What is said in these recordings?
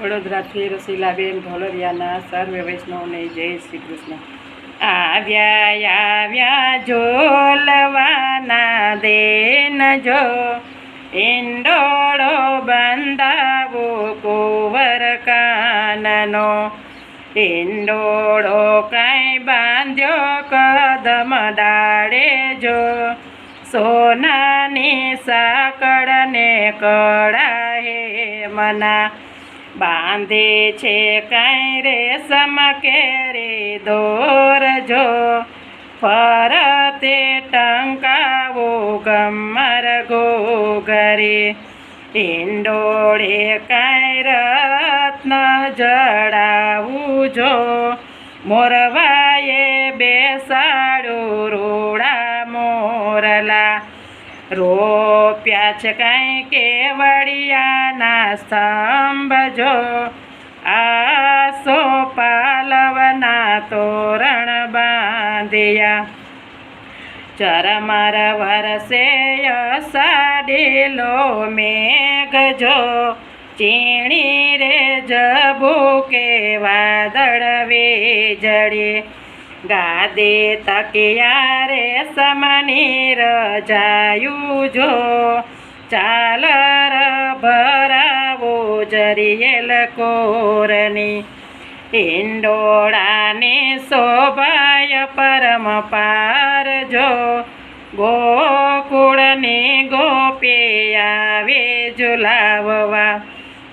વડોદરાથી રસીલાબેન ઢોલરિયાના સર્વે વૈષ્ણવને જય શ્રી કૃષ્ણ. આવ્યા ઝોલવાના દેન જો, ઈંડોળો બંધાવો કુંવર કાનનો. ઈંડોળો કાંઈ બાંધ્યો કદમ ડાળે જો, સોનાની સાંકળને કળા હે મના. બાંધે છે કાંઈ રેશમ કેરી દોર જો, ફરતે ટંકાવો ગમર ઘોઘરે. ઈંડોળે કાંઈ રત્ન જડાવું જો, મોરવાએ બેસાડું રૂડા મોરલા. રોપ્યા છે કાંઈ કેવડિયાના સ્તંભ જો, આસો પાલવના તોરણ બાંધ્યા. ચરમર વરસે અષાઢીલો મેઘ જો, ચીણી રે જબુકે વાદળ વીજળી. ગાદે તકિયા રે સમની રજાયું જો, ચાલર ભરાવો જરિયેલ કોરની. ઈંડોળાની શોભાય પરમ પાર જો, ગોકુળની ગોપી આવે ઝુલાવવા.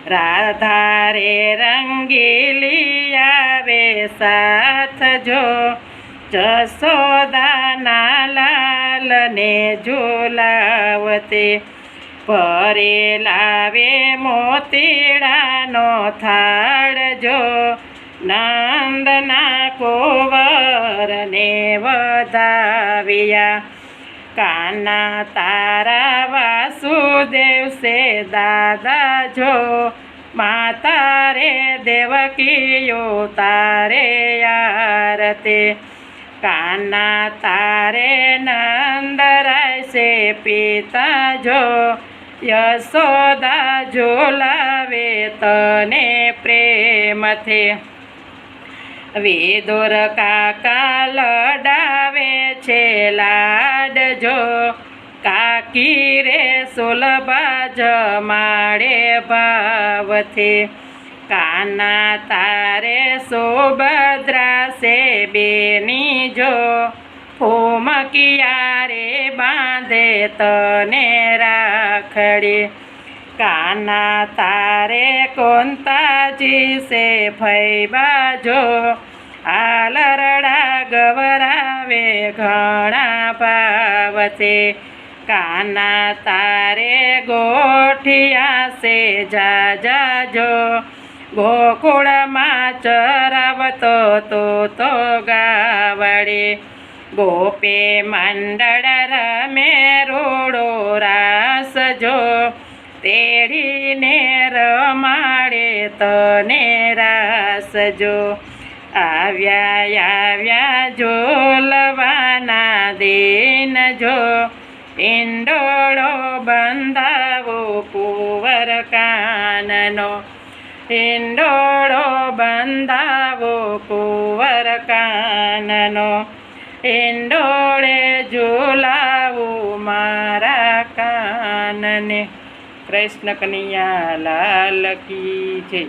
રાધા રે રંગીલી આવે સાથ જો, જશોદાના લાલને ઝુલાવતે. પરે લાવે મોતીડાનો થાળ જો, નંદના કુંવરને વધાવ્યા. કાના તારા વાસુદેવ સે દાદા જો, માતા રે દેવકીઓ તારે આરતે. કાના તારે નંદરાય સે પિતા જો, યશોદા ઝુલાવે તને પ્રેમથી. વિદુર કાકા લડાવે છે લાડ જો, કાકી રે સુલભા જમાડે ભાવથી. કાના તારે સુભદ્રા સે બેની જો, ફૂમકિયા રે બાંધે તને રાખડી. કાના તારે કોંતાજી સે ફૈબા જો, આલરડા ગવરાવે ઘણા ભાવથી. કાના તારે ગોઠિયા સે જાજા જો, ગોકુળમાં ચરાવતો તો ગાવડે. ગોપે મંડળ રમે રૂડો રાસ જો, તેડીને રમાડે તને રાસ જો. આવ્યા ઝોલવાના દેન જો, ઈંડોળો બંધાવો કુંવર કાનનો. ઈંડોળો બંધાવો કુંવર કાનનો, ઈંડોળે ઝુલાવું મારા કાનને. કૃષ્ણ કનૈયા લાલ કી જય.